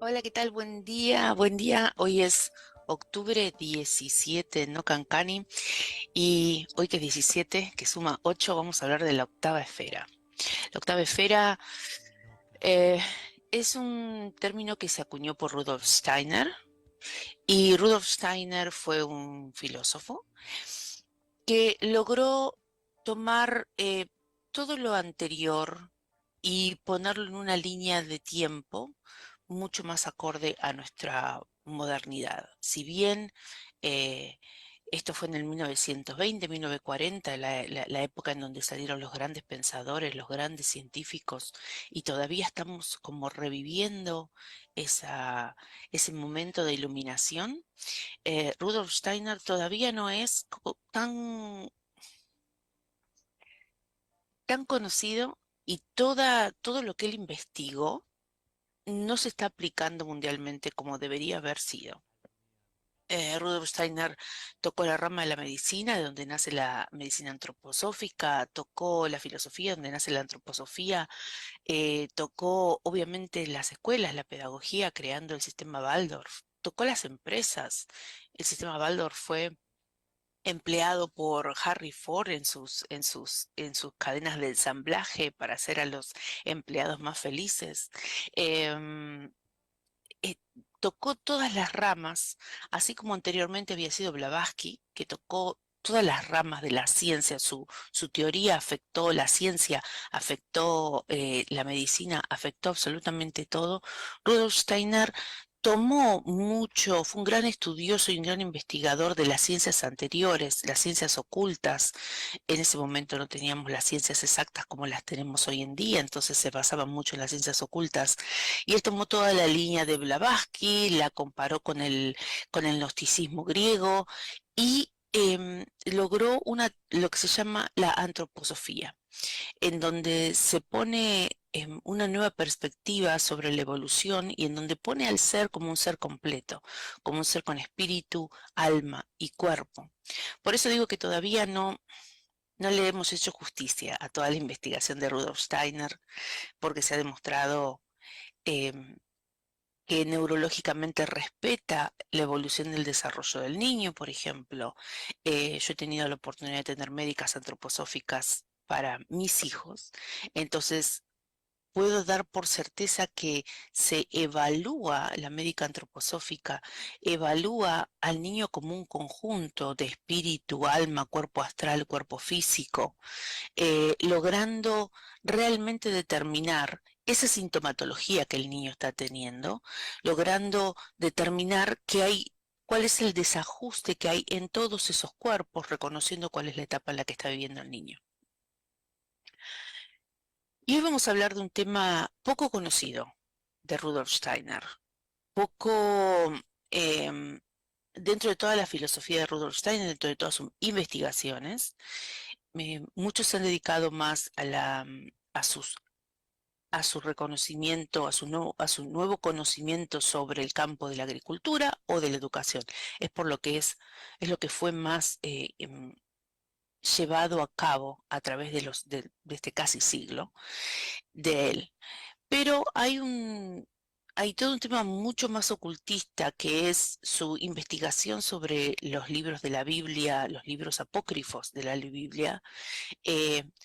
Hola, ¿qué tal? Buen día, buen día. Hoy es octubre 17, ¿no, Cancani? Y hoy que es 17, que suma 8, vamos a hablar de la octava esfera. La octava esfera eh, es un término que se acuñó por Rudolf Steiner, y Rudolf Steiner fue un filósofo que logró tomar todo lo anterior y ponerlo en una línea de tiempo mucho más acorde a nuestra modernidad. Si bien eh, esto fue en el 1920, 1940, la época en donde salieron los grandes pensadores, los grandes científicos, y todavía estamos como reviviendo ese momento de iluminación. Rudolf Steiner todavía no es tan conocido, y todo lo que él investigó no se está aplicando mundialmente como debería haber sido. Rudolf Steiner tocó la rama de la medicina, de donde nace la medicina antroposófica, tocó la filosofía, donde nace la antroposofía, tocó obviamente las escuelas, la pedagogía, creando el sistema Waldorf, tocó las empresas. El sistema Waldorf fue empleado por Harry Ford en sus cadenas de ensamblaje para hacer a los empleados más felices. Em, eh, Tocó todas las ramas, así como anteriormente había sido Blavatsky, que tocó todas las ramas de la ciencia. Su teoría afectó la ciencia, afectó la medicina, afectó absolutamente todo. Rudolf Steiner tomó mucho, fue un gran estudioso y un gran investigador de las ciencias anteriores, las ciencias ocultas. En ese momento no teníamos las ciencias exactas como las tenemos hoy en día, entonces se basaba mucho en las ciencias ocultas. Y él tomó toda la línea de Blavatsky, la comparó con el gnosticismo griego, y logró lo que se llama la antroposofía, en donde se pone una nueva perspectiva sobre la evolución, y en donde pone al ser como un ser completo, como un ser con espíritu, alma y cuerpo. Por eso digo que todavía no le hemos hecho justicia a toda la investigación de Rudolf Steiner, porque se ha demostrado em, que neurológicamente respeta la evolución del desarrollo del niño, por ejemplo. Yo he tenido la oportunidad de tener médicas antroposóficas para mis hijos, entonces puedo dar por certeza que se evalúa, la médica antroposófica evalúa al niño como un conjunto de espíritu, alma, cuerpo astral, cuerpo físico, logrando realmente determinar esa sintomatología que el niño está teniendo, logrando determinar cuál es el desajuste que hay en todos esos cuerpos, reconociendo cuál es la etapa en la que está viviendo el niño. Y hoy vamos a hablar de un tema poco conocido de Rudolf Steiner, poco em, dentro de toda la filosofía de Rudolf Steiner, dentro de todas sus investigaciones. Muchos se han dedicado más a su reconocimiento, a su nuevo conocimiento sobre el campo de la agricultura o de la educación. Es por lo que es lo que fue más llevado a cabo a través de este casi siglo de él. Pero hay todo un tema mucho más ocultista, que es su investigación sobre los libros de la Biblia, los libros apócrifos de la Biblia,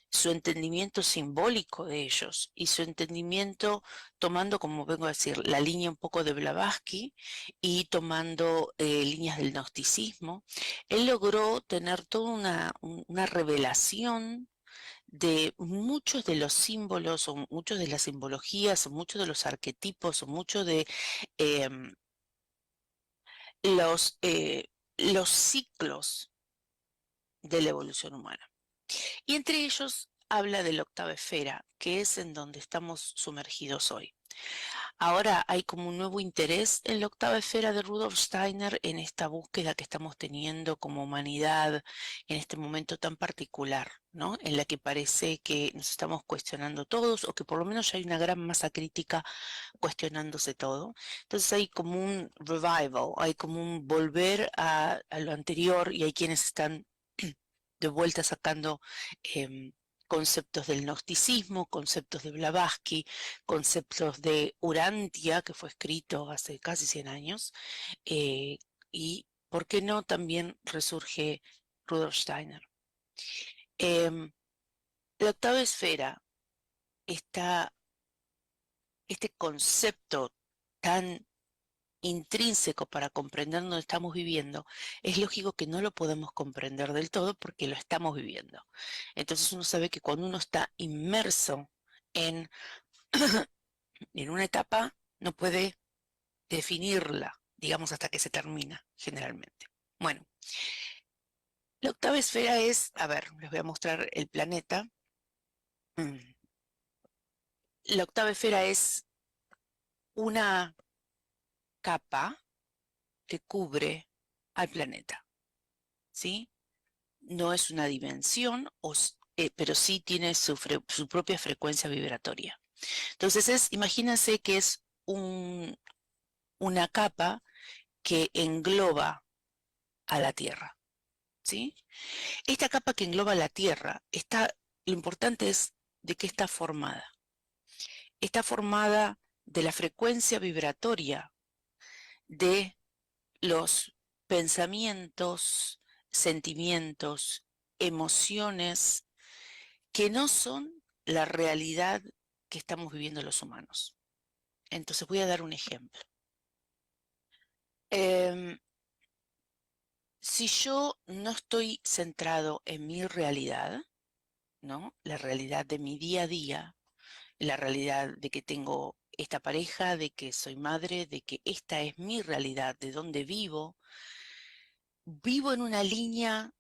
su entendimiento simbólico de ellos y su entendimiento tomando, como vengo a decir, la línea un poco de Blavatsky, y tomando líneas del gnosticismo. Él logró tener toda una revelación de muchos de los símbolos, o muchos de las simbologías, o muchos de los arquetipos, o muchos de em, los, eh, los ciclos de la evolución humana. Y entre ellos habla de la octava esfera, que es en donde estamos sumergidos hoy. Ahora hay como un nuevo interés en la octava esfera de Rudolf Steiner, en esta búsqueda que estamos teniendo como humanidad en este momento tan particular, ¿no? En la que parece que nos estamos cuestionando todos, o que por lo menos ya hay una gran masa crítica cuestionándose todo. Entonces hay como un revival, hay como un volver a lo anterior, y hay quienes están de vuelta sacando conceptos del gnosticismo, conceptos de Blavatsky, conceptos de Urantia, que fue escrito hace casi 100 años, y, ¿por qué no?, también resurge Rudolf Steiner. La octava esfera, está este concepto tan intrínseco para comprender dónde estamos viviendo, es lógico que no lo podemos comprender del todo porque lo estamos viviendo. Entonces uno sabe que cuando uno está inmerso en, en una etapa, no puede definirla, digamos, hasta que se termina, generalmente. Bueno, la octava esfera es, a ver, les voy a mostrar el planeta. La octava esfera es una capa que cubre al planeta, ¿sí? No es una dimensión, pero sí tiene su propia frecuencia vibratoria. Entonces, imagínense que es una capa que engloba a la Tierra, ¿sí? Esta capa que engloba a la Tierra, lo importante es de qué está formada. Está formada de la frecuencia vibratoria de los pensamientos, sentimientos, emociones que no son la realidad que estamos viviendo los humanos. Entonces voy a dar un ejemplo. Si yo no estoy centrado en mi realidad, ¿no?, la realidad de mi día a día, la realidad de que tengo esta pareja, de que soy madre, de que esta es mi realidad, de donde vivo en una línea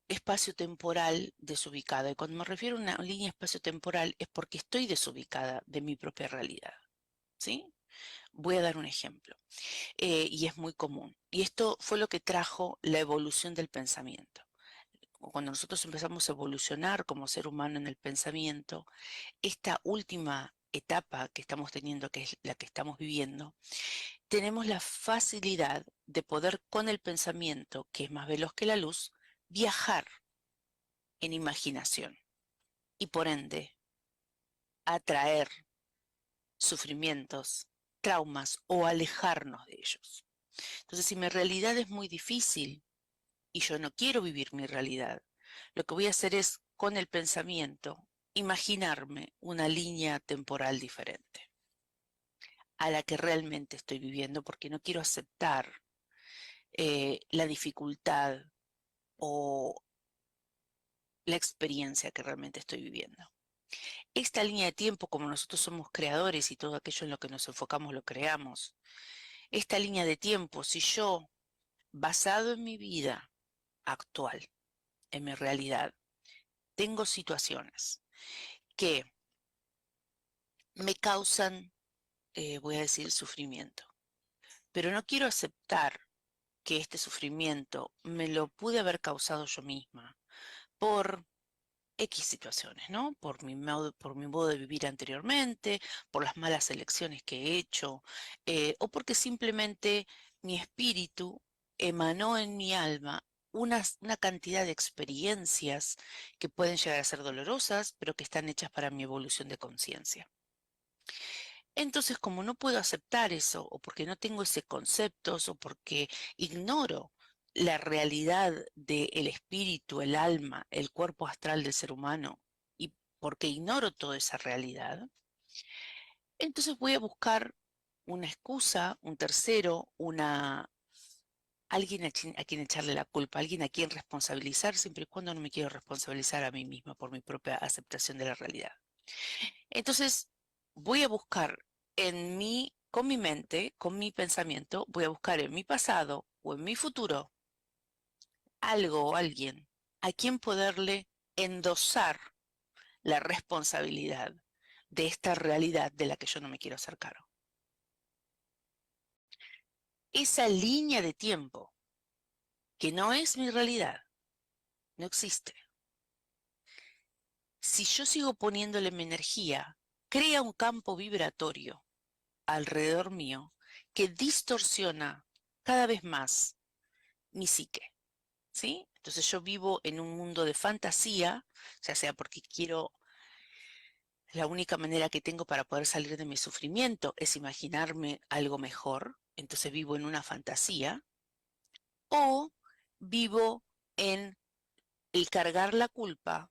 espacio-temporal desubicada. Y cuando me refiero a una línea espacio-temporal es porque estoy desubicada de mi propia realidad, ¿sí? Voy a dar un ejemplo, y es muy común. Y esto fue lo que trajo la evolución del pensamiento. Cuando nosotros empezamos a evolucionar como ser humano en el pensamiento, esta última etapa que estamos teniendo, que es la que estamos viviendo, tenemos la facilidad de poder con el pensamiento, que es más veloz que la luz, viajar en imaginación y por ende atraer sufrimientos, traumas o alejarnos de ellos. Entonces, si mi realidad es muy difícil y yo no quiero vivir mi realidad, lo que voy a hacer es, con el pensamiento, imaginarme una línea temporal diferente a la que realmente estoy viviendo, porque no quiero aceptar la dificultad o la experiencia que realmente estoy viviendo. Esta línea de tiempo, como nosotros somos creadores y todo aquello en lo que nos enfocamos lo creamos, esta línea de tiempo, si yo, basado en mi vida actual, en mi realidad, tengo situaciones que me causan, voy a decir, sufrimiento, pero no quiero aceptar que este sufrimiento me lo pude haber causado yo misma por X situaciones, ¿no? Por mi modo de vivir anteriormente, por las malas elecciones que he hecho, o porque simplemente mi espíritu emanó en mi alma una cantidad de experiencias que pueden llegar a ser dolorosas, pero que están hechas para mi evolución de conciencia. Entonces, como no puedo aceptar eso, o porque no tengo ese concepto, o porque ignoro la realidad del espíritu, el alma, el cuerpo astral del ser humano, y porque ignoro toda esa realidad, entonces voy a buscar una excusa, un tercero, alguien a quien echarle la culpa, alguien a quien responsabilizar, siempre y cuando no me quiero responsabilizar a mí misma por mi propia aceptación de la realidad. Entonces, voy a buscar con mi mente, con mi pensamiento, voy a buscar en mi pasado o en mi futuro algo o alguien a quien poderle endosar la responsabilidad de esta realidad de la que yo no me quiero hacer cargo. Esa línea de tiempo, que no es mi realidad, no existe. Si yo sigo poniéndole mi energía, crea un campo vibratorio alrededor mío que distorsiona cada vez más mi psique, ¿sí? Entonces yo vivo en un mundo de fantasía, ya sea porque quiero La única manera que tengo para poder salir de mi sufrimiento es imaginarme algo mejor, entonces vivo en una fantasía, o vivo en el cargar la culpa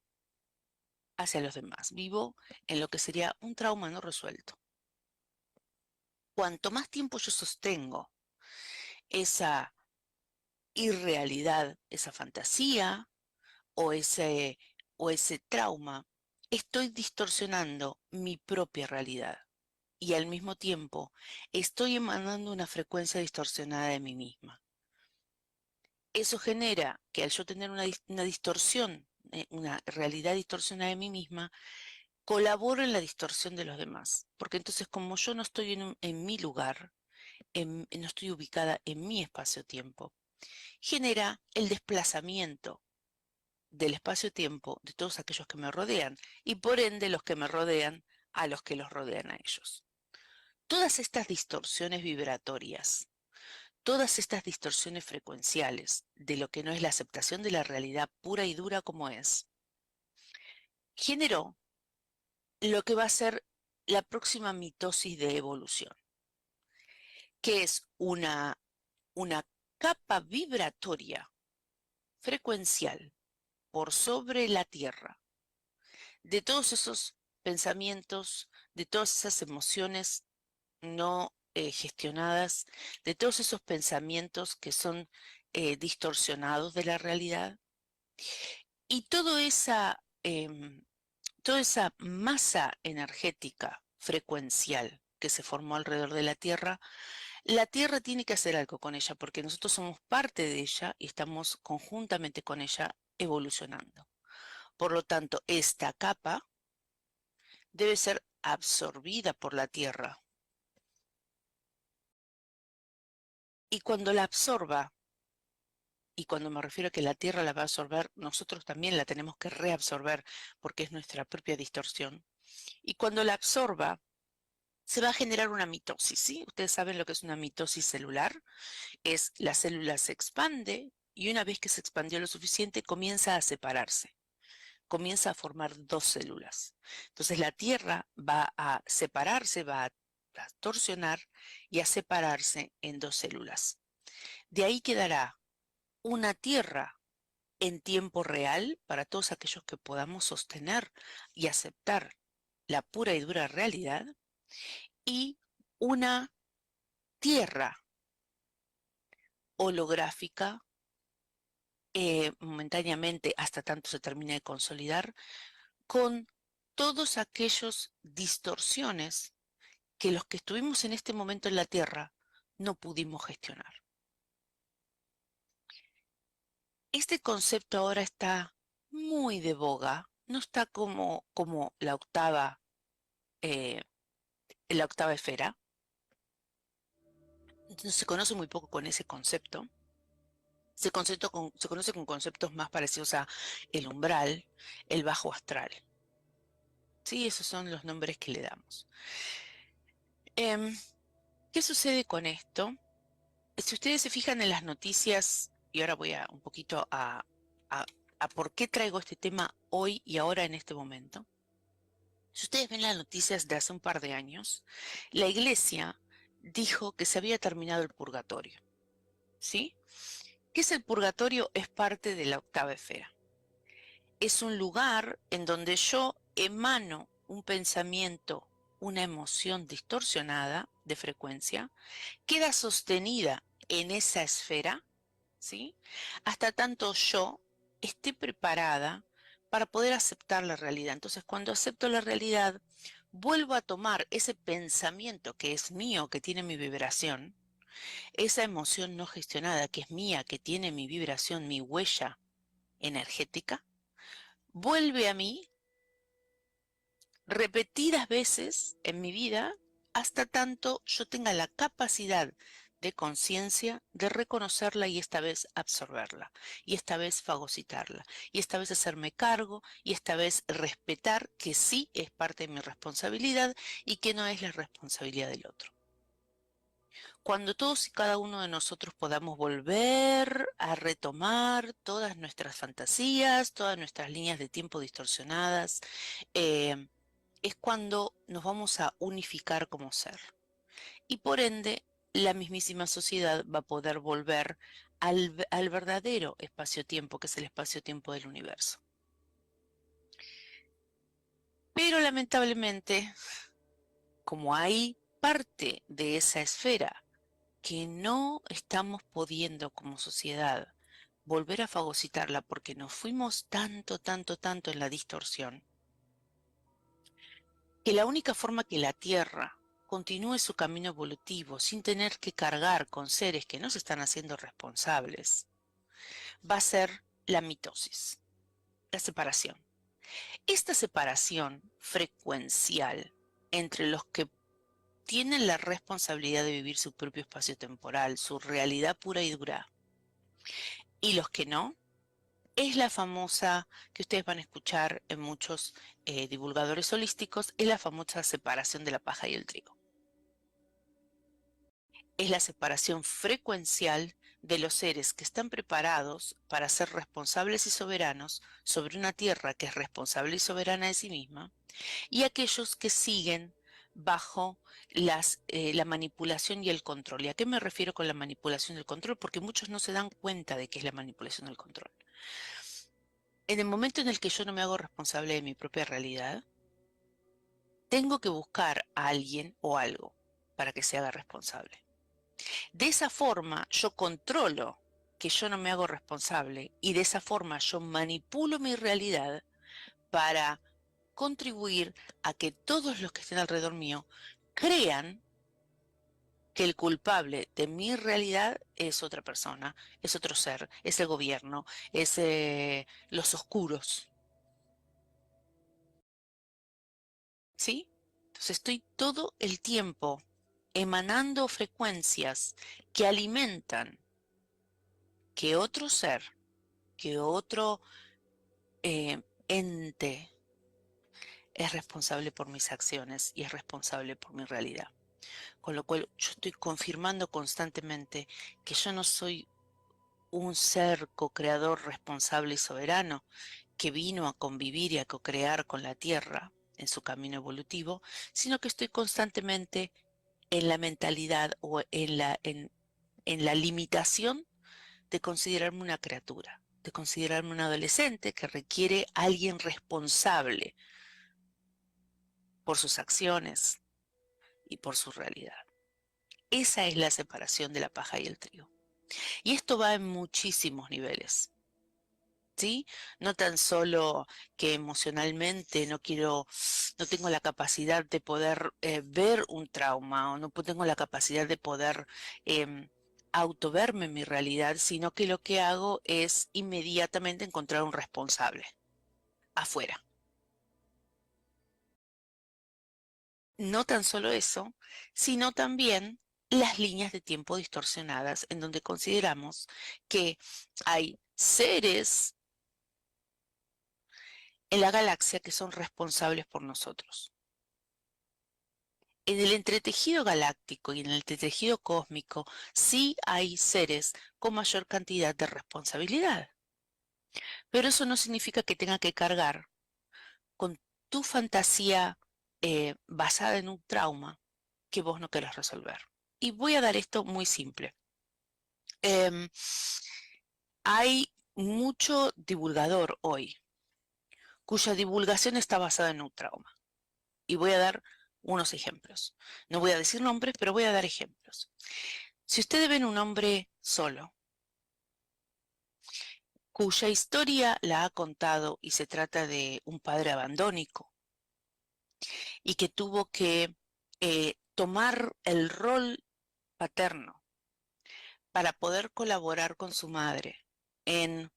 hacia los demás, vivo en lo que sería un trauma no resuelto. Cuanto más tiempo yo sostengo esa irrealidad, esa fantasía o o ese trauma, estoy distorsionando mi propia realidad y al mismo tiempo estoy emanando una frecuencia distorsionada de mí misma. Eso genera que al yo tener una distorsión, una realidad distorsionada de mí misma, colaboro en la distorsión de los demás. Porque entonces como yo no estoy en mi lugar, no estoy ubicada en mi espacio-tiempo, genera el desplazamiento del espacio-tiempo de todos aquellos que me rodean y por ende los que me rodean a los que los rodean a ellos. Todas estas distorsiones vibratorias, todas estas distorsiones frecuenciales de lo que no es la aceptación de la realidad pura y dura como es, generó lo que va a ser la próxima mitosis de evolución, que es una capa vibratoria frecuencial por sobre la Tierra de todos esos pensamientos, de todas esas emociones no gestionadas, de todos esos pensamientos que son distorsionados de la realidad y toda esa masa energética frecuencial que se formó alrededor de la Tierra tiene que hacer algo con ella porque nosotros somos parte de ella y estamos conjuntamente con ella evolucionando. Por lo tanto, esta capa debe ser absorbida por la Tierra. Y cuando la absorba, y cuando me refiero a que la Tierra la va a absorber, nosotros también la tenemos que reabsorber porque es nuestra propia distorsión. Y cuando la absorba, se va a generar una mitosis, ¿sí? Ustedes saben lo que es una mitosis celular. Es la célula se expande y una vez que se expandió lo suficiente, comienza a separarse. Comienza a formar dos células. Entonces la Tierra va a separarse, va a torsionar y a separarse en dos células. De ahí quedará una Tierra en tiempo real para todos aquellos que podamos sostener y aceptar la pura y dura realidad y una Tierra holográfica momentáneamente hasta tanto se termine de consolidar con todos aquellos distorsiones que los que estuvimos en este momento en la Tierra no pudimos gestionar. Este concepto ahora está muy de boga, no está como eh, la octava esfera, entonces se conoce muy poco con ese concepto. Se conoce con conceptos más parecidos a el umbral, el bajo astral. Sí, esos son los nombres que le damos. ¿Qué sucede con esto? Si ustedes se fijan en las noticias, y ahora voy a un poquito a, a por qué traigo este tema hoy y ahora en este momento. Si ustedes ven las noticias de hace un par de años, la iglesia dijo que se había terminado el purgatorio. ¿Sí? ¿Qué es el purgatorio? Es parte de la octava esfera. Es un lugar en donde yo emano un pensamiento, una emoción distorsionada de frecuencia, queda sostenida en esa esfera, ¿sí? Hasta tanto yo esté preparada para poder aceptar la realidad. Entonces, cuando acepto la realidad, vuelvo a tomar ese pensamiento que es mío, que tiene mi vibración, esa emoción no gestionada que es mía, que tiene mi vibración, mi huella energética, vuelve a mí repetidas veces en mi vida hasta tanto yo tenga la capacidad de conciencia de reconocerla y esta vez absorberla, y esta vez fagocitarla, y esta vez hacerme cargo, y esta vez respetar que sí es parte de mi responsabilidad y que no es la responsabilidad del otro. Cuando todos y cada uno de nosotros podamos volver a retomar todas nuestras fantasías, todas nuestras líneas de tiempo distorsionadas, eh, es cuando nos vamos a unificar como ser. Y por ende, la mismísima sociedad va a poder volver al verdadero espacio-tiempo, que es el espacio-tiempo del universo. Pero lamentablemente, como hay parte de esa esfera que no estamos pudiendo como sociedad volver a fagocitarla porque nos fuimos tanto, tanto, tanto en la distorsión, que la única forma que la Tierra continúe su camino evolutivo sin tener que cargar con seres que no se están haciendo responsables, va a ser la mitosis, la separación. Esta separación frecuencial entre los que tienen la responsabilidad de vivir su propio espacio temporal, su realidad pura y dura, y los que no, es la famosa, que ustedes van a escuchar en muchos divulgadores holísticos, es la famosa separación de la paja y el trigo. Es la separación frecuencial de los seres que están preparados para ser responsables y soberanos sobre una tierra que es responsable y soberana de sí misma, y aquellos que siguen bajo la manipulación y el control. ¿Y a qué me refiero con la manipulación y el control? Porque muchos no se dan cuenta de qué es la manipulación y el control. En el momento en el que yo no me hago responsable de mi propia realidad, tengo que buscar a alguien o algo para que se haga responsable. De esa forma yo controlo que yo no me hago responsable y de esa forma yo manipulo mi realidad para contribuir a que todos los que estén alrededor mío crean que el culpable de mi realidad es otra persona, es otro ser, es el gobierno, es los oscuros, ¿sí? Entonces estoy todo el tiempo emanando frecuencias que alimentan que otro ser, que otro ente es responsable por mis acciones y es responsable por mi realidad. Con lo cual yo estoy confirmando constantemente que yo no soy un ser co-creador responsable y soberano que vino a convivir y a co-crear con la Tierra en su camino evolutivo, sino que estoy constantemente en la mentalidad o en la limitación de considerarme una criatura, de considerarme un adolescente que requiere a alguien responsable por sus acciones y por su realidad. Esa es la separación de la paja y el trigo. Y esto va en muchísimos niveles, ¿sí? No tan solo que emocionalmente no tengo la capacidad de poder ver un trauma o no tengo la capacidad de poder autoverme en mi realidad, sino que lo que hago es inmediatamente encontrar un responsable afuera. No tan solo eso, sino también las líneas de tiempo distorsionadas en donde consideramos que hay seres en la galaxia que son responsables por nosotros. En el entretejido galáctico y en el entretejido cósmico sí hay seres con mayor cantidad de responsabilidad, pero eso no significa que tenga que cargar con tu fantasía basada en un trauma que vos no querés resolver. Y voy a dar esto muy simple. Em, Hay mucho divulgador hoy cuya divulgación está basada en un trauma. Y voy a dar unos ejemplos. No voy a decir nombres, pero voy a dar ejemplos. Si ustedes ven un hombre solo, cuya historia la ha contado y se trata de un padre abandónico y que tuvo que tomar el rol paterno para poder colaborar con su madre en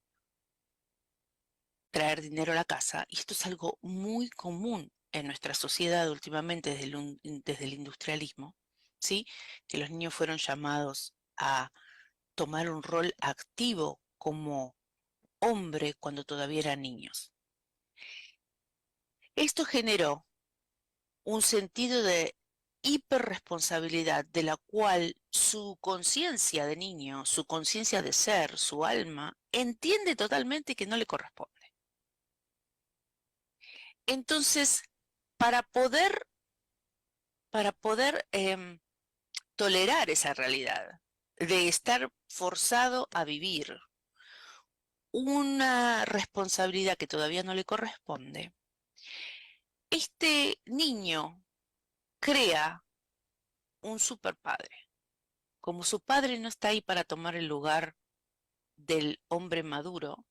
traer dinero a la casa, y esto es algo muy común en nuestra sociedad últimamente desde el industrialismo, ¿sí? Que los niños fueron llamados a tomar un rol activo como hombre cuando todavía eran niños. Esto generó un sentido de hiperresponsabilidad de la cual su conciencia de niño, su conciencia de ser, su alma, entiende totalmente que no le corresponde. Entonces, para poder, tolerar esa realidad, de estar forzado a vivir una responsabilidad que todavía no le corresponde, este niño crea un superpadre. Como su padre no está ahí para tomar el lugar del hombre maduro,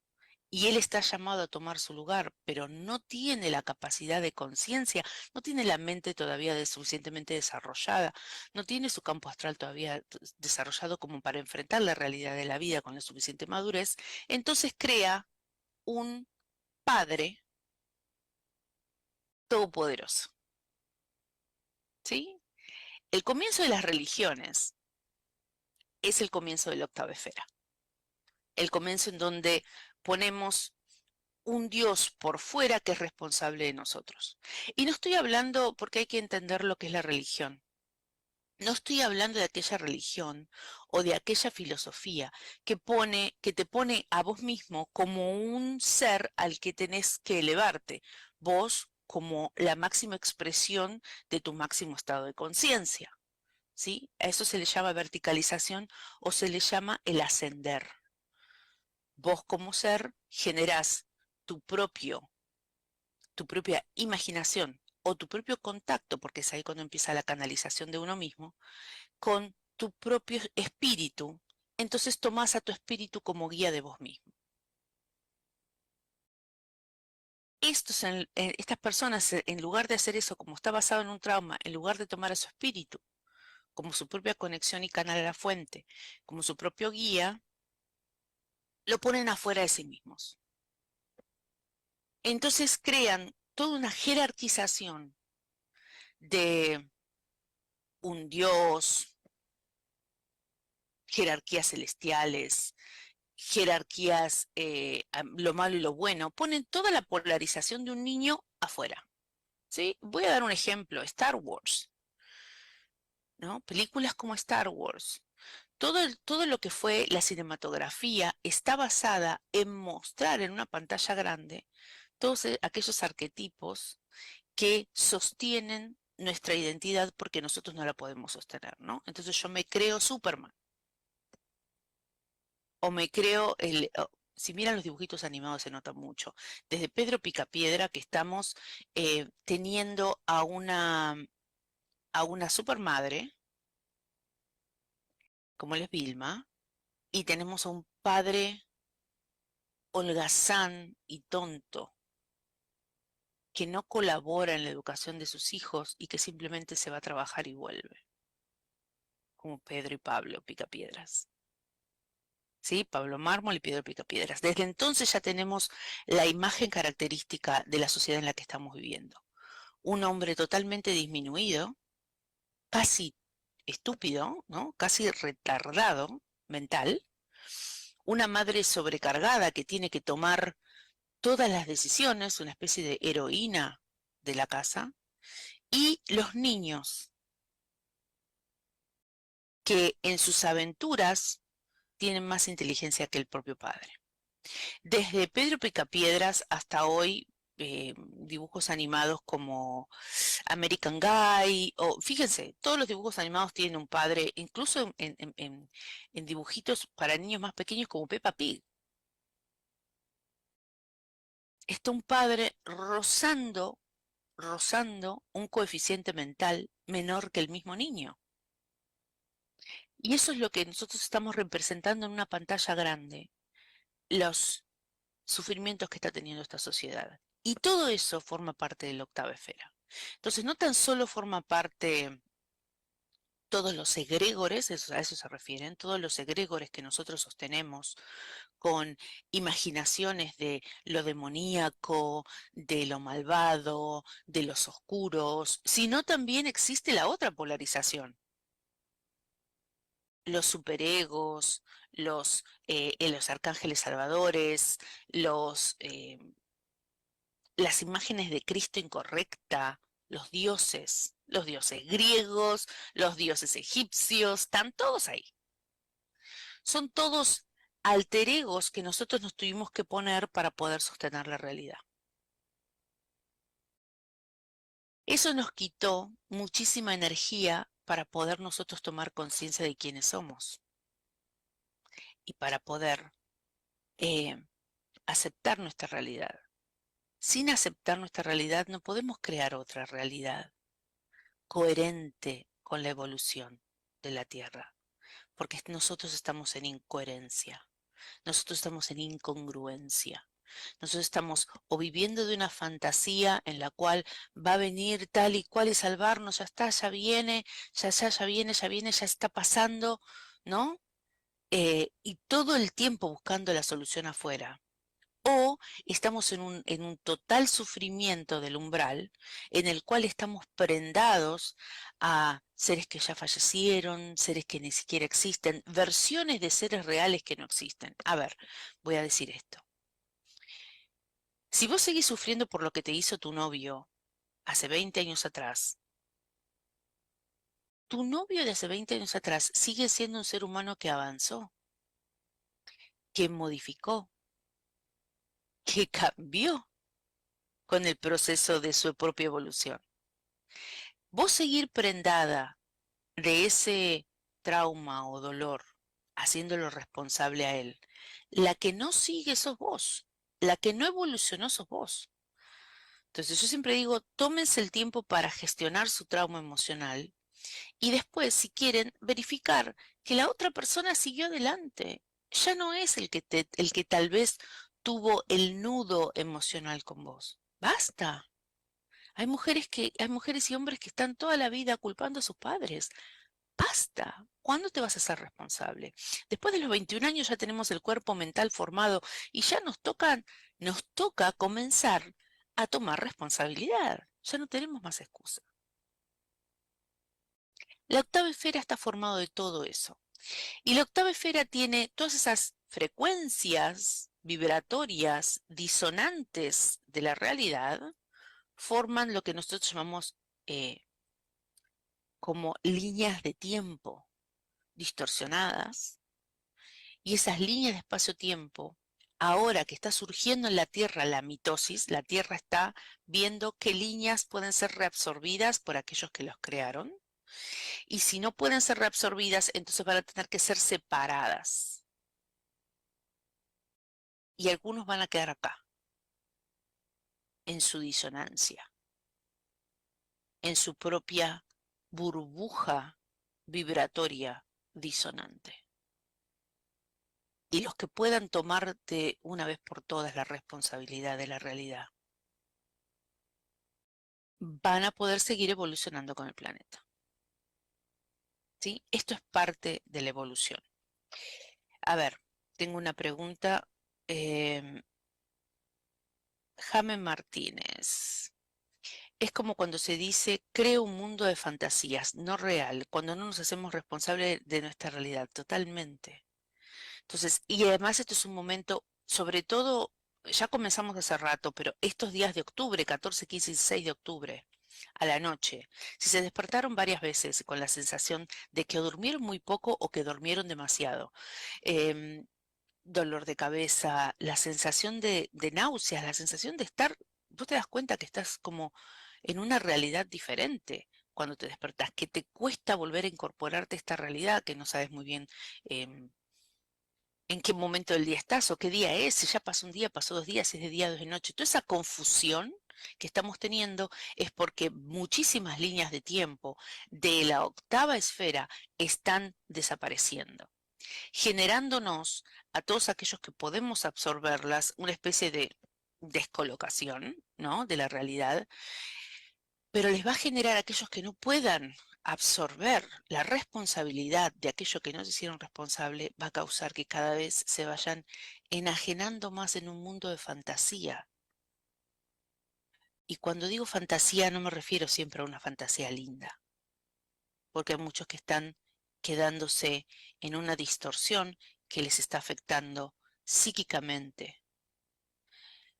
y él está llamado a tomar su lugar, pero no tiene la capacidad de conciencia, no tiene la mente todavía suficientemente desarrollada, no tiene su campo astral todavía desarrollado como para enfrentar la realidad de la vida con la suficiente madurez, entonces crea un padre todopoderoso, ¿sí? El comienzo de las religiones es el comienzo de la octava esfera, el comienzo en donde ponemos un Dios por fuera que es responsable de nosotros. Y no estoy hablando, porque hay que entender lo que es la religión. No estoy hablando de aquella religión o de aquella filosofía que te pone a vos mismo como un ser al que tenés que elevarte, vos como la máxima expresión de tu máximo estado de conciencia, ¿sí? A eso se le llama verticalización o se le llama el ascender. Vos como ser generás tu propio tu propia imaginación o tu propio contacto, porque es ahí cuando empieza la canalización de uno mismo, con tu propio espíritu, entonces tomás a tu espíritu como guía de vos mismo. Estas personas, en lugar de hacer eso como está basado en un trauma, en lugar de tomar a su espíritu como su propia conexión y canal a la fuente, como su propio guía, lo ponen afuera de sí mismos. Entonces crean toda una jerarquización de un dios, jerarquías celestiales, jerarquías, lo malo y lo bueno, ponen toda la polarización de un niño afuera. ¿Sí? Voy a dar un ejemplo, Star Wars, ¿no? Películas como Star Wars. Todo lo que fue la cinematografía está basada en mostrar en una pantalla grande todos aquellos arquetipos que sostienen nuestra identidad porque nosotros no la podemos sostener, ¿no? Entonces yo me creo Superman o me creo si miran los dibujitos animados se nota mucho. Desde Pedro Picapiedra que estamos teniendo a una supermadre, como él es Vilma, y tenemos a un padre holgazán y tonto que no colabora en la educación de sus hijos y que simplemente se va a trabajar y vuelve, como Pedro y Pablo Picapiedras. ¿Sí? Pablo Mármol y Pedro Picapiedras. Desde entonces ya tenemos la imagen característica de la sociedad en la que estamos viviendo. Un hombre totalmente disminuido, casi estúpido, ¿no? Casi retardado mental, una madre sobrecargada que tiene que tomar todas las decisiones, una especie de heroína de la casa, y los niños que en sus aventuras tienen más inteligencia que el propio padre. Desde Pedro Picapiedras hasta hoy, dibujos animados como American Guy, o fíjense, todos los dibujos animados tienen un padre, incluso en dibujitos para niños más pequeños como Peppa Pig. Está un padre rozando un coeficiente mental menor que el mismo niño. Y eso es lo que nosotros estamos representando en una pantalla grande, los sufrimientos que está teniendo esta sociedad. Y todo eso forma parte de la octava esfera. Entonces, no tan solo forma parte todos los egregores, a eso se refieren, todos los egregores que nosotros sostenemos con imaginaciones de lo demoníaco, de lo malvado, de los oscuros, sino también existe la otra polarización, los superegos, los arcángeles salvadores, las imágenes de Cristo incorrecta, los dioses griegos, los dioses egipcios, están todos ahí. Son todos alter egos que nosotros nos tuvimos que poner para poder sostener la realidad. Eso nos quitó muchísima energía para poder nosotros tomar conciencia de quiénes somos y para poder eh, aceptar nuestra realidad. Sin aceptar nuestra realidad no podemos crear otra realidad coherente con la evolución de la Tierra, porque nosotros estamos en incoherencia, nosotros estamos en incongruencia. Nosotros estamos o viviendo de una fantasía en la cual va a venir tal y cual y salvarnos, ya está, ya viene, ya viene, ya viene, ya está pasando, ¿no? Y todo el tiempo buscando la solución afuera. O estamos en un total sufrimiento del umbral en el cual estamos prendados a seres que ya fallecieron, seres que ni siquiera existen, versiones de seres reales que no existen. A ver, voy a decir esto. Si vos seguís sufriendo por lo que te hizo tu novio hace 20 años atrás, tu novio de hace 20 años atrás sigue siendo un ser humano que avanzó, que modificó, que cambió con el proceso de su propia evolución. Vos seguir prendada de ese trauma o dolor, haciéndolo responsable a él, la que no sigue sos vos, la que no evolucionó sos vos. Entonces yo siempre digo, tómense el tiempo para gestionar su trauma emocional y después, si quieren, verificar que la otra persona siguió adelante. Ya no es el que tal vez tuvo el nudo emocional con vos. Basta. Hay mujeres y hombres que están toda la vida culpando a sus padres. Basta. ¿Cuándo te vas a ser responsable? Después de los 21 años ya tenemos el cuerpo mental formado y ya nos toca comenzar a tomar responsabilidad. Ya no tenemos más excusa. La octava esfera está formado de todo eso. Y la octava esfera tiene todas esas frecuencias vibratorias, disonantes de la realidad, forman lo que nosotros llamamos como líneas de tiempo distorsionadas. Y esas líneas de espacio-tiempo, ahora que está surgiendo en la Tierra la mitosis, la Tierra está viendo qué líneas pueden ser reabsorbidas por aquellos que los crearon. Y si no pueden ser reabsorbidas, entonces van a tener que ser separadas. Y algunos van a quedar acá, en su disonancia, en su propia burbuja vibratoria disonante. Y los que puedan tomar de una vez por todas la responsabilidad de la realidad van a poder seguir evolucionando con el planeta. ¿Sí? Esto es parte de la evolución. A ver, tengo una pregunta. Jaime Martínez. Es como cuando se dice, creo un mundo de fantasías, no real, cuando no nos hacemos responsables de nuestra realidad, totalmente. Entonces, y además esto es un momento, sobre todo, ya comenzamos hace rato, pero estos días de octubre, 14, 15 y 16 de octubre, a la noche, si se despertaron varias veces con la sensación de que o durmieron muy poco o que durmieron demasiado, em, dolor de cabeza, la sensación de náuseas, la sensación de estar, vos te das cuenta que estás como en una realidad diferente cuando te despertás, que te cuesta volver a incorporarte a esta realidad, que no sabes muy bien em, en qué momento del día estás o qué día es, si ya pasó un día, pasó 2 días, si es de día o de noche. Toda esa confusión que estamos teniendo es porque muchísimas líneas de tiempo de la octava esfera están desapareciendo, generándonos a todos aquellos que podemos absorberlas una especie de descolocación, ¿no? De la realidad, pero les va a generar a aquellos que no puedan absorber la responsabilidad de aquello que no se hicieron responsable, va a causar que cada vez se vayan enajenando más en un mundo de fantasía. Y cuando digo fantasía no me refiero siempre a una fantasía linda, porque hay muchos que están quedándose en una distorsión que les está afectando psíquicamente,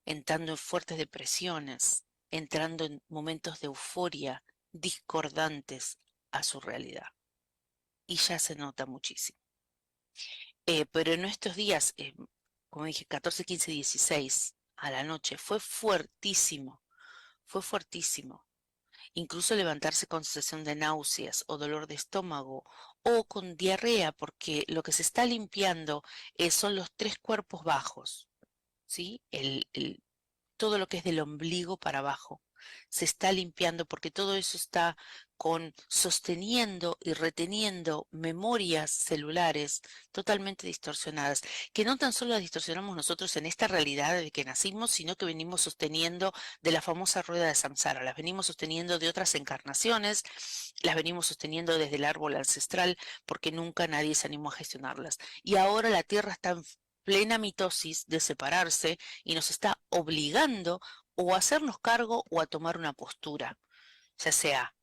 entrando en fuertes depresiones, entrando en momentos de euforia discordantes a su realidad. Y ya se nota muchísimo. Pero en estos días, como dije, 14, 15, 16 a la noche, fue fuertísimo, fue fuertísimo. incluso levantarse con sensación de náuseas o dolor de estómago o con diarrea, porque lo que se está limpiando son los tres cuerpos bajos, ¿sí? Todo lo que es del ombligo para abajo. Se está limpiando porque todo eso está sosteniendo y reteniendo memorias celulares totalmente distorsionadas, que no tan solo las distorsionamos nosotros en esta realidad de que nacimos, sino que venimos sosteniendo de la famosa rueda de samsara, las venimos sosteniendo de otras encarnaciones, las venimos sosteniendo desde el árbol ancestral, porque nunca nadie se animó a gestionarlas. Y ahora la Tierra está en plena mitosis de separarse y nos está obligando o a hacernos cargo o a tomar una postura, ya sea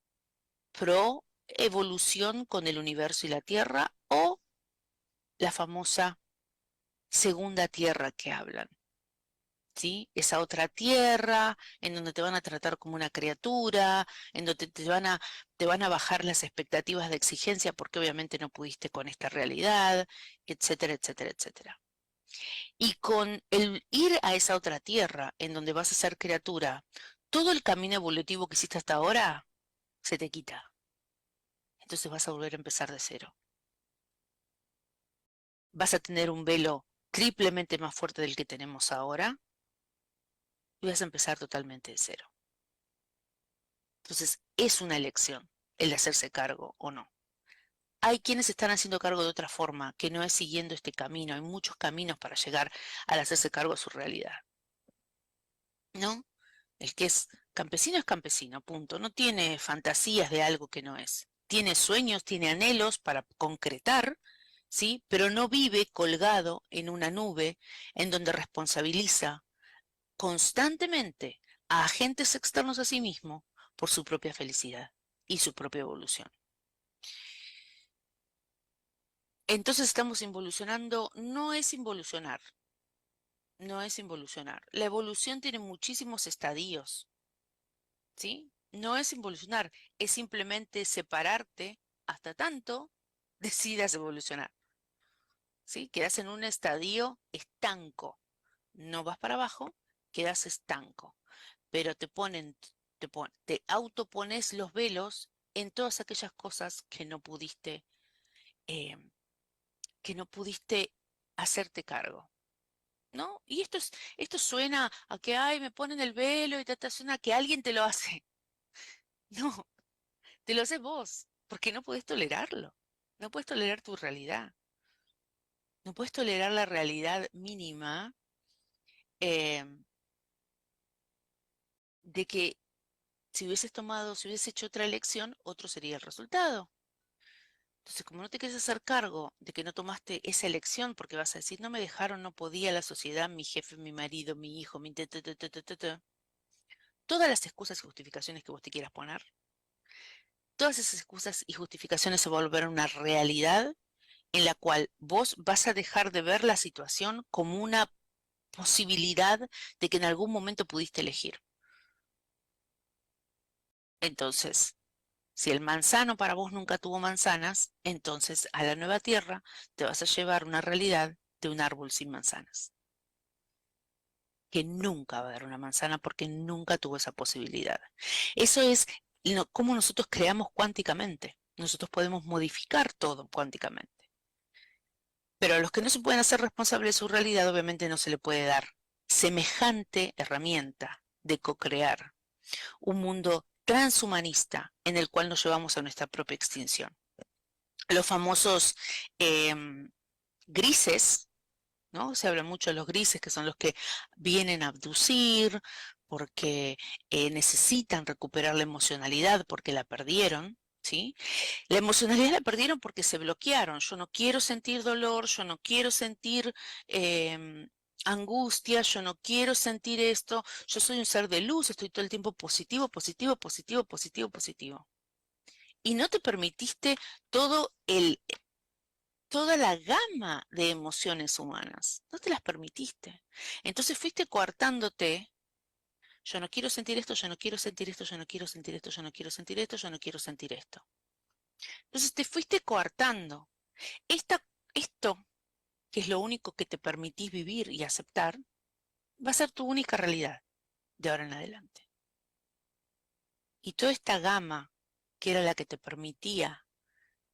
pro evolución con el universo y la Tierra o la famosa segunda Tierra que hablan, ¿sí? Esa otra Tierra en donde te van a tratar como una criatura, en donde te van a bajar las expectativas de exigencia porque obviamente no pudiste con esta realidad, etcétera, etcétera, etcétera. Y con el ir a esa otra tierra en donde vas a ser criatura, todo el camino evolutivo que hiciste hasta ahora se te quita. Entonces vas a volver a empezar de cero. Vas a tener un velo triplemente más fuerte del que tenemos ahora y vas a empezar totalmente de cero. Entonces es una elección el de hacerse cargo o no. Hay quienes están haciendo cargo de otra forma, que no es siguiendo este camino. Hay muchos caminos para llegar al hacerse cargo de su realidad, ¿no? El que es campesino, punto. No tiene fantasías de algo que no es. Tiene sueños, tiene anhelos para concretar, ¿sí? Pero no vive colgado en una nube en donde responsabiliza constantemente a agentes externos a sí mismo por su propia felicidad y su propia evolución. Entonces estamos involucionando, no es involucionar, no es involucionar. La evolución tiene muchísimos estadios, ¿sí? No es involucionar, es simplemente separarte hasta tanto decidas evolucionar, ¿sí? Quedas en un estadio estanco, no vas para abajo, quedas estanco, pero te autopones los velos en todas aquellas cosas eh, que no pudiste hacerte cargo. ¿No? Y esto suena a que, ay, me ponen el velo y te suena a que alguien te lo hace. No, te lo haces vos, porque no puedes tolerarlo. No puedes tolerar tu realidad. No puedes tolerar la realidad mínima eh, de que si hubieses hecho otra elección, otro sería el resultado. Entonces, como no te quieres hacer cargo de que no tomaste esa elección, porque vas a decir, no me dejaron, no podía, la sociedad, mi jefe, mi marido, mi hijo, todas las excusas y justificaciones que vos te quieras poner, todas esas excusas y justificaciones se volverán una realidad en la cual vos vas a dejar de ver la situación como una posibilidad de que en algún momento pudiste elegir. Entonces, si el manzano para vos nunca tuvo manzanas, entonces a la nueva tierra te vas a llevar una realidad de un árbol sin manzanas, que nunca va a dar una manzana porque nunca tuvo esa posibilidad. Eso es cómo nosotros creamos cuánticamente. Nosotros podemos modificar todo cuánticamente. Pero a los que no se pueden hacer responsables de su realidad, obviamente no se le puede dar semejante herramienta de co-crear un mundo transhumanista en el cual nos llevamos a nuestra propia extinción. Los famosos em, grises, ¿no? Se habla mucho de los grises, que son los que vienen a abducir porque necesitan recuperar la emocionalidad porque la perdieron, ¿sí? La emocionalidad la perdieron porque se bloquearon. Yo no quiero sentir dolor, yo no quiero sentir angustia, yo no quiero sentir esto. Yo soy un ser de luz, estoy todo el tiempo positivo, positivo, positivo, positivo, positivo. Y no te permitiste todo toda la gama de emociones humanas. No te las permitiste. Entonces fuiste coartándote. Yo no quiero sentir esto, yo no quiero sentir esto, yo no quiero sentir esto, yo no quiero sentir esto, yo no quiero sentir esto. Entonces te fuiste coartando. Esto, que es lo único que te permitís vivir y aceptar, va a ser tu única realidad de ahora en adelante. Y toda esta gama, que era la que te permitía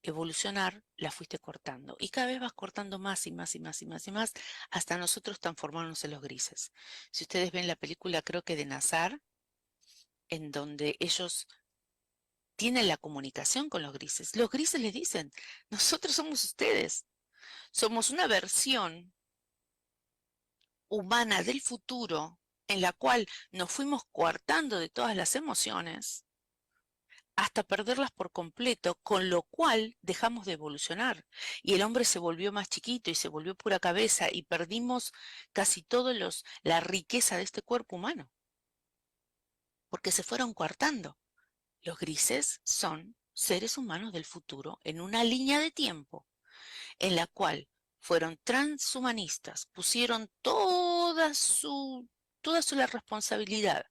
evolucionar, la fuiste cortando. Y cada vez vas cortando más y más y más y más y más, hasta nosotros transformarnos en los grises. Si ustedes ven la película, creo que de Nazar, en donde ellos tienen la comunicación con los grises les dicen, nosotros somos ustedes, somos una versión humana del futuro en la cual nos fuimos coartando de todas las emociones hasta perderlas por completo, con lo cual dejamos de evolucionar. Y el hombre se volvió más chiquito y se volvió pura cabeza y perdimos casi la riqueza de este cuerpo humano, porque se fueron coartando. Los grises son seres humanos del futuro en una línea de tiempo en la cual fueron transhumanistas, pusieron toda su la responsabilidad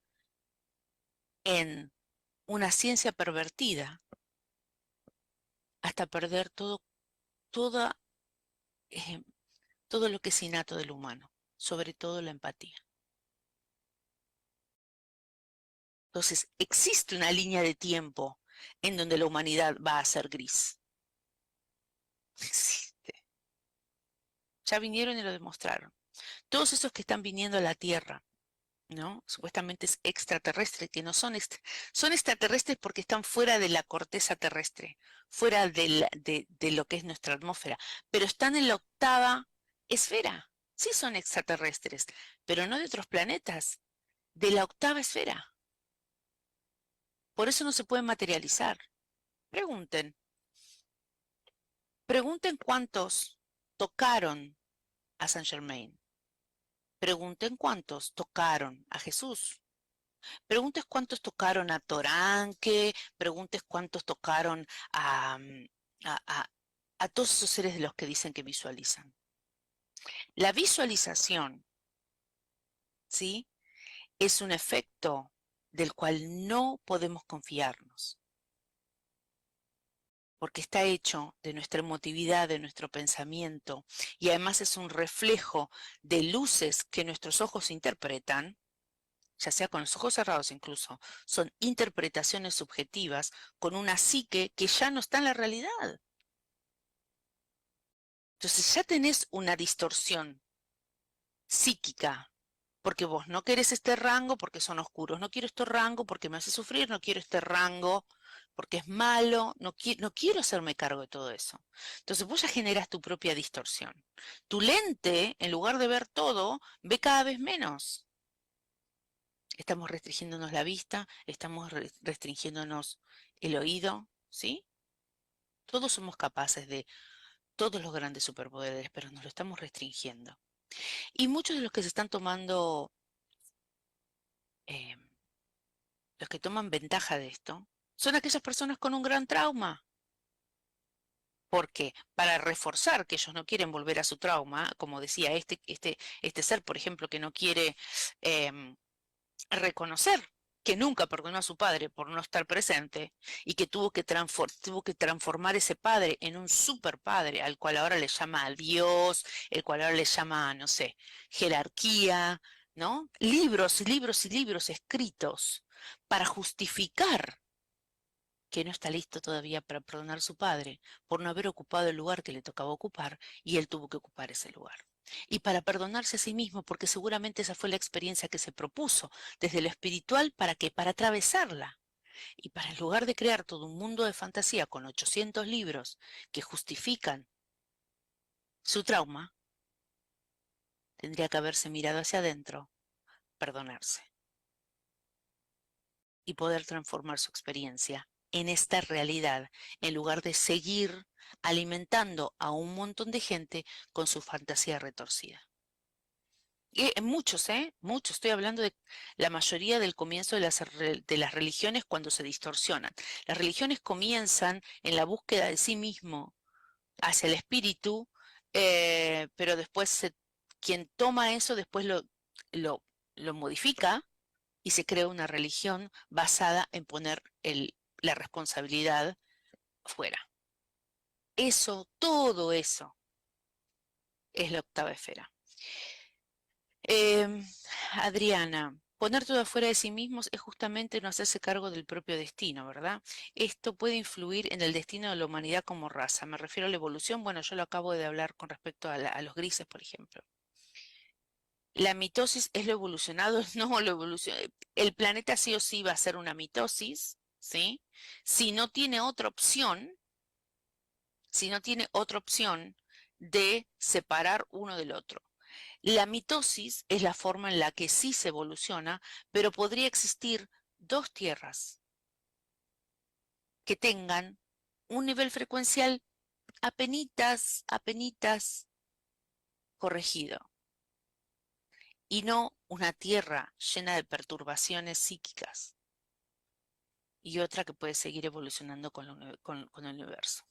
en una ciencia pervertida hasta perder toda, eh, todo lo que es innato del humano, sobre todo la empatía. Entonces, existe una línea de tiempo en donde la humanidad va a ser gris. Existe. Ya vinieron y lo demostraron. Todos esos que están viniendo a la Tierra, ¿no? Supuestamente es extraterrestre, que no son, son extraterrestres porque están fuera de la corteza terrestre, fuera de lo que es nuestra atmósfera, pero están en la octava esfera. Sí son extraterrestres, pero no de otros planetas, de la octava esfera. Por eso no se pueden materializar. Pregunten, pregunten cuántos tocaron a Saint Germain. Pregunten cuántos tocaron a Jesús. Preguntes cuántos tocaron a Toranque, preguntes cuántos tocaron a, a- a todos esos seres de los que dicen que visualizan. La visualización, ¿sí? Es un efecto del cual no podemos confiarnos, porque está hecho de nuestra emotividad, de nuestro pensamiento, y además es un reflejo de luces que nuestros ojos interpretan, ya sea con los ojos cerrados incluso, son interpretaciones subjetivas con una psique que ya no está en la realidad. Entonces ya tenés una distorsión psíquica, porque vos no querés este rango porque son oscuros, no quiero este rango porque me hace sufrir, no quiero este rango porque es malo, no quiero hacerme cargo de todo eso. Entonces vos ya generas tu propia distorsión. Tu lente, en lugar de ver todo, ve cada vez menos. Estamos restringiéndonos la vista, estamos restringiéndonos el oído, ¿sí? Todos somos capaces de todos los grandes superpoderes, pero nos lo estamos restringiendo. Y muchos de los que se están tomando, eh, los que toman ventaja de esto, son aquellas personas con un gran trauma. Porque para reforzar que ellos no quieren volver a su trauma, como decía este ser, por ejemplo, que no quiere em, reconocer que nunca perdonó a su padre por no estar presente y que tuvo que transformar ese padre en un super padre al cual ahora le llama a Dios, el cual ahora le llama, no sé, jerarquía, ¿no? Libros y libros y libros escritos para justificar que no está listo todavía para perdonar a su padre por no haber ocupado el lugar que le tocaba ocupar y él tuvo que ocupar ese lugar. Y para perdonarse a sí mismo, porque seguramente esa fue la experiencia que se propuso desde lo espiritual, ¿para qué? Para atravesarla. Y para en lugar de crear todo un mundo de fantasía con 800 libros que justifican su trauma, tendría que haberse mirado hacia adentro, perdonarse y poder transformar su experiencia en esta realidad, en lugar de seguir alimentando a un montón de gente con su fantasía retorcida. Y muchos, muchos, estoy hablando de la mayoría del comienzo de las religiones cuando se distorsionan. Las religiones comienzan en la búsqueda de sí mismo hacia el espíritu, pero después quien toma eso después lo, lo modifica y se crea una religión basada en poner la responsabilidad fuera. Eso, todo eso es la octava esfera. Eh, Adriana, Poner todo afuera de sí mismos es justamente no hacerse cargo del propio destino, ¿verdad? Esto puede influir en el destino de la humanidad como raza. Me refiero a la evolución. Bueno, yo lo acabo de hablar con respecto a los grises, por ejemplo. La mitosis es lo evolucionado, no lo evolucionado. El planeta sí o sí va a ser una mitosis, ¿sí? Si no tiene otra opción, si no tiene otra opción de separar uno del otro. La mitosis es la forma en la que sí se evoluciona, pero podría existir dos tierras que tengan un nivel frecuencial apenitas corregido, y no una tierra llena de perturbaciones psíquicas y otra que puede seguir evolucionando con el universo.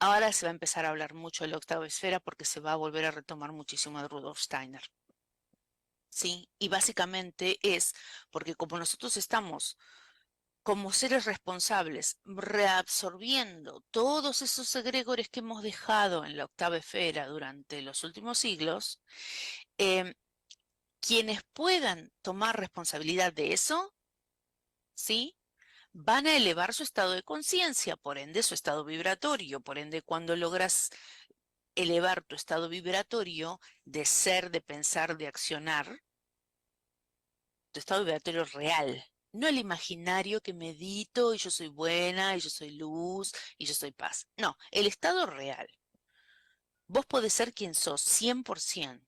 Ahora se va a empezar a hablar mucho de la octava esfera porque se va a volver a retomar muchísimo de Rudolf Steiner. ¿Sí? Y básicamente es porque como nosotros estamos como seres responsables, reabsorbiendo todos esos egregores que hemos dejado en la octava esfera durante los últimos siglos, eh, quienes puedan tomar responsabilidad de eso, ¿sí? Van a elevar su estado de conciencia, por ende su estado vibratorio, por ende cuando logras elevar tu estado vibratorio de ser, de pensar, de accionar, tu estado vibratorio real, no el imaginario que medito y yo soy buena y yo soy luz y yo soy paz. No, el estado real. Vos podés ser quien sos, 100%.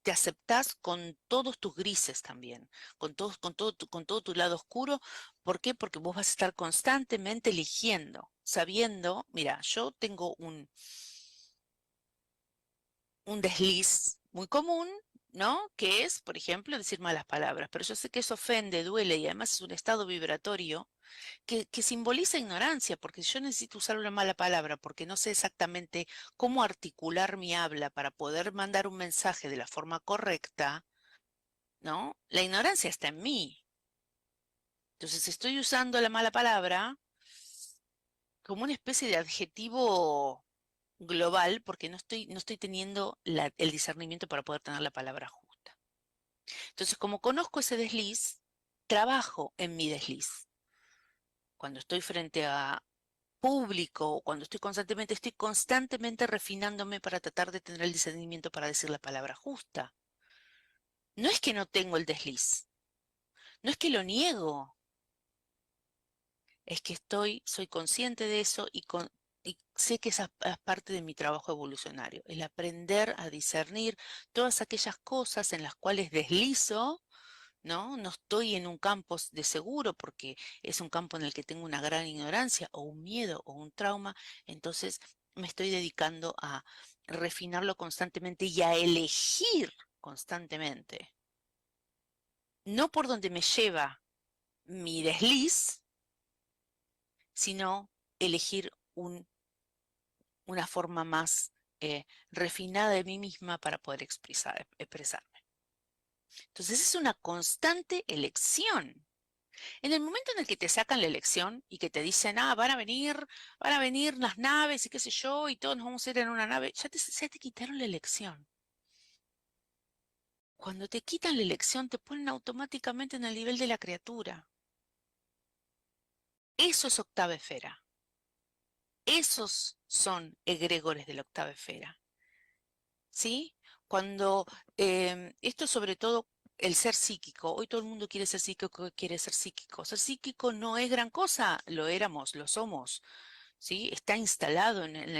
Te aceptás con todos tus grises también, con todo tu lado oscuro. ¿Por qué? Porque vos vas a estar constantemente eligiendo, sabiendo, mira, yo tengo un desliz muy común, ¿no? Que es, por ejemplo, decir malas palabras, pero yo sé que eso ofende, duele y además es un estado vibratorio que simboliza ignorancia, porque yo necesito usar una mala palabra porque no sé exactamente cómo articular mi habla para poder mandar un mensaje de la forma correcta, ¿no? La ignorancia está en mí. Entonces estoy usando la mala palabra como una especie de adjetivo global porque no estoy teniendo el discernimiento para poder tener la palabra justa. Entonces, como conozco ese desliz, trabajo en mi desliz. Cuando estoy frente a público, o cuando estoy constantemente refinándome para tratar de tener el discernimiento para decir la palabra justa. No es que no tengo el desliz, no es que lo niego, es que soy consciente de eso y sé que esa es parte de mi trabajo evolucionario, el aprender a discernir todas aquellas cosas en las cuales deslizo, ¿no? No estoy en un campo de seguro porque es un campo en el que tengo una gran ignorancia o un miedo o un trauma, entonces me estoy dedicando a refinarlo constantemente y a elegir constantemente, no por donde me lleva mi desliz, sino elegir una forma más refinada de mí misma para poder expresarme. Entonces es una constante elección. En el momento en el que te sacan la elección y que te dicen, van a venir las naves y qué sé yo, y todos nos vamos a ir en una nave, ya te quitaron la elección. Cuando te quitan la elección, te ponen automáticamente en el nivel de la criatura. Eso es octava esfera. Esos son egregores de la octava esfera. ¿Sí? Cuando esto sobre todo el ser psíquico, hoy todo el mundo quiere ser psíquico, quiere ser psíquico. Ser psíquico no es gran cosa, lo éramos, lo somos, ¿sí? Está instalado en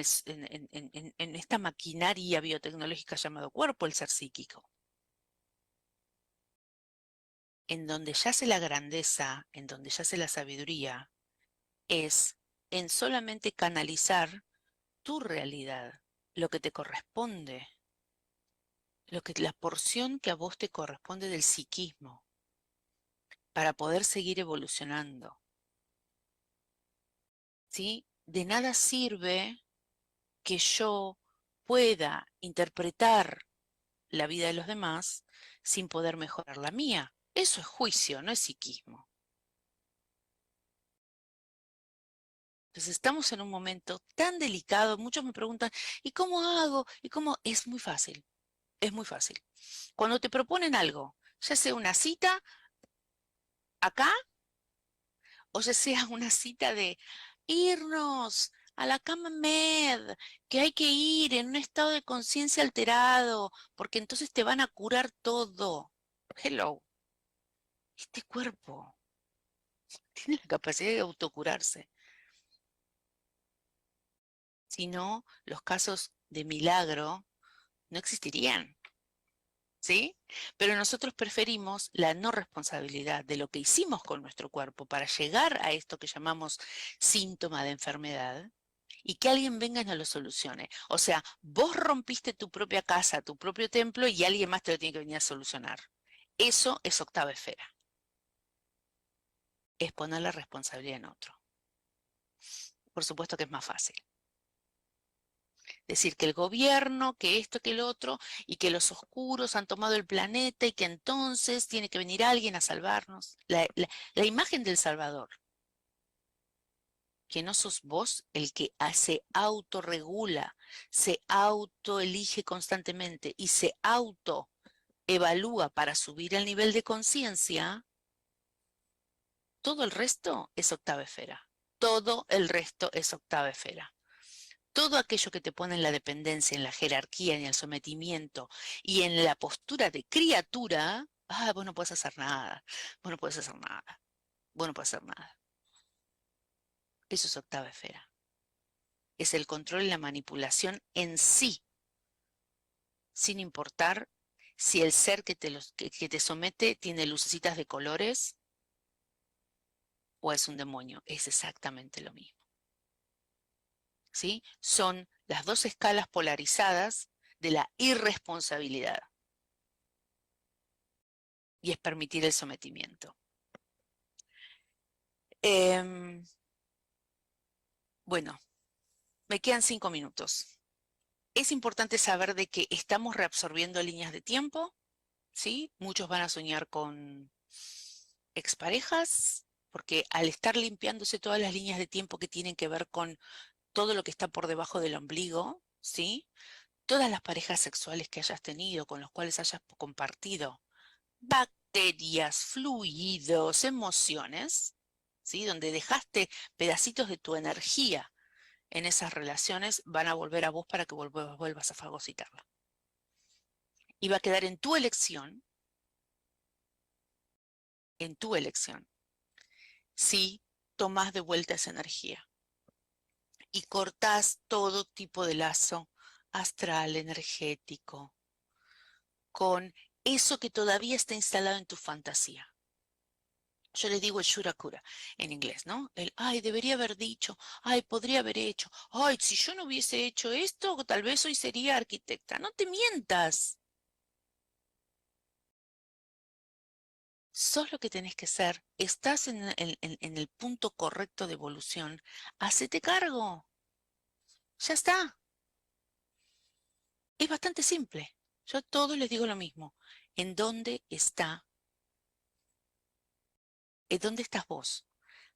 esta maquinaria biotecnológica llamado cuerpo el ser psíquico. En donde yace la grandeza, en donde yace la sabiduría, es en solamente canalizar tu realidad, lo que te corresponde, la porción que a vos te corresponde del psiquismo, para poder seguir evolucionando, ¿sí? De nada sirve que yo pueda interpretar la vida de los demás sin poder mejorar la mía. Eso es juicio, no es psiquismo. Entonces estamos en un momento tan delicado, muchos me preguntan, ¿y cómo hago? ¿Y cómo? Es muy fácil. Es muy fácil. Cuando te proponen algo, ya sea una cita acá o ya sea una cita de irnos a la cama med, que hay que ir en un estado de conciencia alterado, porque entonces te van a curar todo. Hello, este cuerpo tiene la capacidad de autocurarse. Si no, los casos de milagro no existirían. ¿Sí? Pero nosotros preferimos la no responsabilidad de lo que hicimos con nuestro cuerpo para llegar a esto que llamamos síntoma de enfermedad y que alguien venga y nos lo solucione. O sea, vos rompiste tu propia casa, tu propio templo y alguien más te lo tiene que venir a solucionar. Eso es octava esfera, es poner la responsabilidad en otro. Por supuesto que es más fácil. Decir que el gobierno, que esto, que el otro, y que los oscuros han tomado el planeta y que entonces tiene que venir alguien a salvarnos. La imagen del Salvador, que no sos vos el que se autorregula, se autoelige constantemente y se autoevalúa para subir el nivel de conciencia, todo el resto es octava esfera. Todo el resto es octava esfera. Todo aquello que te pone en la dependencia, en la jerarquía, en el sometimiento y en la postura de criatura, vos no puedes hacer nada, vos no puedes hacer nada, vos no puedes hacer nada. Eso es octava esfera. Es el control y la manipulación en sí, sin importar si el ser que te somete tiene lucecitas de colores o es un demonio. Es exactamente lo mismo. ¿Sí? Son las dos escalas polarizadas de la irresponsabilidad. Y es permitir el sometimiento. Bueno, me quedan 5 minutos. Es importante saber de que estamos reabsorbiendo líneas de tiempo, ¿sí? Muchos van a soñar con exparejas, porque al estar limpiándose todas las líneas de tiempo que tienen que ver con todo lo que está por debajo del ombligo, ¿sí? Todas las parejas sexuales que hayas tenido, con los cuales hayas compartido, bacterias, fluidos, emociones, ¿sí? Donde dejaste pedacitos de tu energía en esas relaciones, van a volver a vos para que vuelvas a fagocitarla. Y va a quedar en tu elección, si tomás de vuelta esa energía y cortás todo tipo de lazo astral, energético, con eso que todavía está instalado en tu fantasía. Yo les digo el shurakura en inglés, ¿no? El, ay, debería haber dicho, ay, podría haber hecho, ay, si yo no hubiese hecho esto, tal vez hoy sería arquitecta. No te mientas. Sos lo que tenés que ser. Estás en el punto correcto de evolución. Hacete cargo. Ya está. Es bastante simple. Yo a todos les digo lo mismo. ¿En dónde está? ¿En dónde estás vos?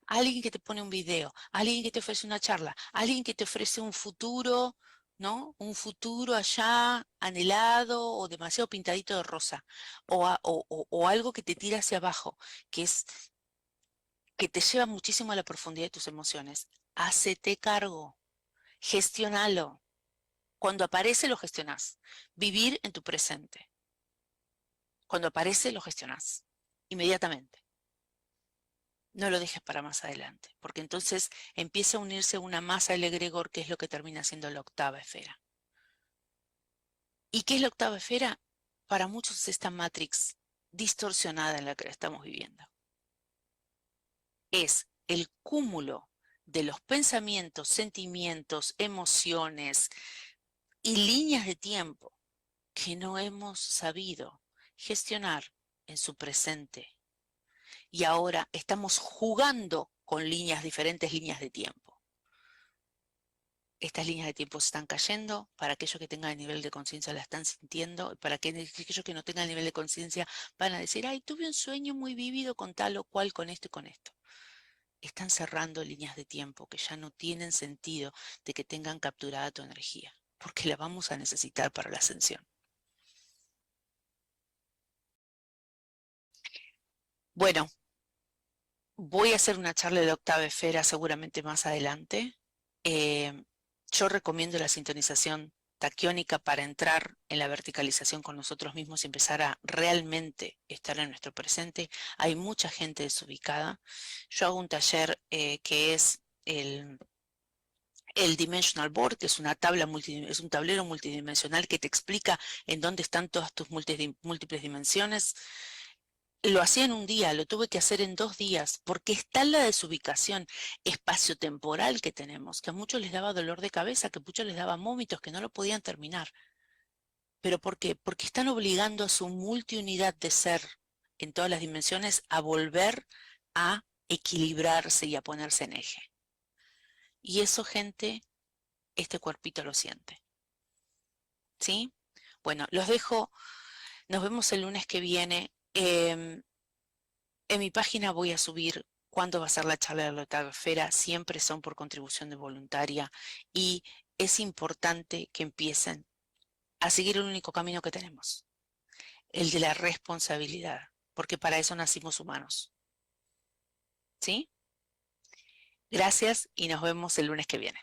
Alguien que te pone un video, alguien que te ofrece una charla, alguien que te ofrece un futuro, ¿no? Un futuro allá anhelado o demasiado pintadito de rosa, o algo que te tira hacia abajo, que te lleva muchísimo a la profundidad de tus emociones. Hacete cargo, gestionalo. Cuando aparece, lo gestionás. Vivir en tu presente. Cuando aparece, lo gestionás. Inmediatamente. No lo dejes para más adelante, porque entonces empieza a unirse una masa del egregor, que es lo que termina siendo la octava esfera. ¿Y qué es la octava esfera? Para muchos es esta matrix distorsionada en la que estamos viviendo. Es el cúmulo de los pensamientos, sentimientos, emociones y líneas de tiempo que no hemos sabido gestionar en su presente. Y ahora estamos jugando con diferentes líneas de tiempo. Estas líneas de tiempo se están cayendo, para aquellos que tengan el nivel de conciencia la están sintiendo, para aquellos que no tengan el nivel de conciencia van a decir, ay, tuve un sueño muy vívido con tal o cual, con esto y con esto. Están cerrando líneas de tiempo que ya no tienen sentido de que tengan capturada tu energía, porque la vamos a necesitar para la ascensión. Bueno, voy a hacer una charla de octava esfera seguramente más adelante. Eh, yo recomiendo la sintonización taquiónica para entrar en la verticalización con nosotros mismos y empezar a realmente estar en nuestro presente. Hay mucha gente desubicada. Yo hago un taller que es el Dimensional Board, que es una tabla es un tablero multidimensional que te explica en dónde están todas tus múltiples dimensiones. Lo hacía en un día, lo tuve que hacer en 2 días, porque está la desubicación espaciotemporal que tenemos, que a muchos les daba dolor de cabeza, que a muchos les daba vómitos, que no lo podían terminar. ¿Pero por qué? Porque están obligando a su multiunidad de ser en todas las dimensiones a volver a equilibrarse y a ponerse en eje. Y eso, gente, este cuerpito lo siente. ¿Sí? Bueno, los dejo. Nos vemos el lunes que viene. En mi página voy a subir cuándo va a ser la charla de la Lotagfera. Siempre son por contribución de voluntaria y es importante que empiecen a seguir el único camino que tenemos, el de la responsabilidad, porque para eso nacimos humanos. ¿Sí? Gracias y nos vemos el lunes que viene.